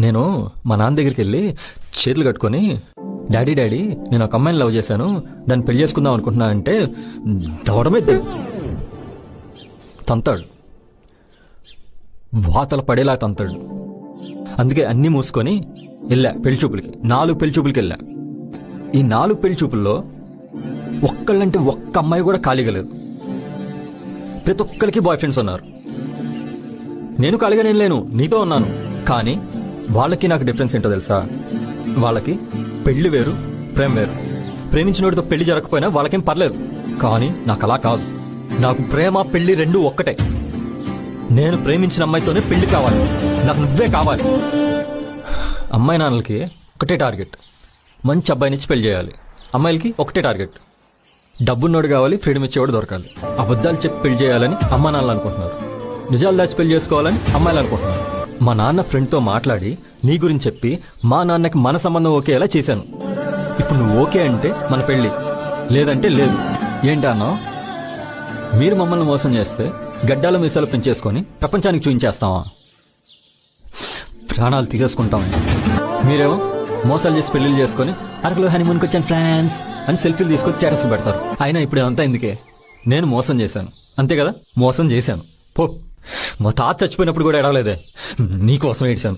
నేను మా నాన్న దగ్గరికి వెళ్ళి చేతులు కట్టుకొని డాడీ డాడీ నేను ఒక అమ్మాయిని లవ్ చేశాను, దాన్ని పెళ్లి చేసుకుందాం అనుకుంటున్నా అంటే దవడమే తంతాడు, వాతల పడేలా తంతాడు. అందుకే అన్నీ మూసుకొని వెళ్ళా పెళ్లి చూపులకి. 4 పెళ్లి చూపులకి వెళ్ళా. ఈ 4 పెళ్లి చూపుల్లో ఒక్కళ్ళంటే ఒక్క అమ్మాయి కూడా ఖాళీగా లేదు. ప్రతి ఒక్కరికి బాయ్ ఫ్రెండ్స్ ఉన్నారు. నేను ఖాళీగా నేను లేను, నీతో ఉన్నాను. కానీ వాళ్ళకి నాకు డిఫరెన్స్ ఏంటో తెలుసా? వాళ్ళకి పెళ్లి వేరు, ప్రేమ వేరు. ప్రేమించినోడితో పెళ్లి జరగకపోయినా వాళ్ళకేం పర్లేదు. కానీ నాకు అలా కాదు. నాకు ప్రేమ పెళ్లి రెండూ ఒక్కటే. నేను ప్రేమించిన అమ్మాయితోనే పెళ్లి కావాలి, నాకు నువ్వే కావాలి. అమ్మాయి నాన్నలకి ఒకటే టార్గెట్, మంచి అబ్బాయినిచ్చి పెళ్లి చేయాలి. అమ్మాయిలకి ఒకటే టార్గెట్, డబ్బున్నోడు కావాలి, ఫ్రీడమ్ ఇచ్చేవాడు దొరకాలి. అబద్ధాలు చెప్పి పెళ్లి చేయాలని అమ్మా నాన్నలు అనుకుంటున్నారు. నిజాలు దాచి పెళ్లి చేసుకోవాలని అమ్మాయిలు అనుకుంటున్నారు. మా నాన్న ఫ్రెండ్తో మాట్లాడి నీ గురించి చెప్పి మా నాన్నకి మన సంబంధం ఓకేలా చేశాను. ఇప్పుడు నువ్వు ఓకే అంటే మన పెళ్లి, లేదంటే లేదు. ఏంటి అన్నావు? మీరు మమ్మల్ని మోసం చేస్తే గడ్డాల మీసాలు పెంచేసుకొని ప్రపంచానికి చూపించేస్తావా? ప్రాణాలు తీసేసుకుంటాం. మీరేమో మోసాలు చేసి పెళ్లిళ్ళు చేసుకొని అరకులో హనీమూన్కి వచ్చాను ఫ్రాన్స్ అని సెల్ఫీలు తీసుకొని స్టేటస్ పెడతారు. అయినా ఇప్పుడు ఇదంతా ఎందుకే? నేను మోసం చేశాను, అంతే కదా? మోసం చేశాను. పో, మా తాత చచ్చిపోయినప్పుడు కూడా ఎడవలేదే, నీకోసం ఏడ్చాను.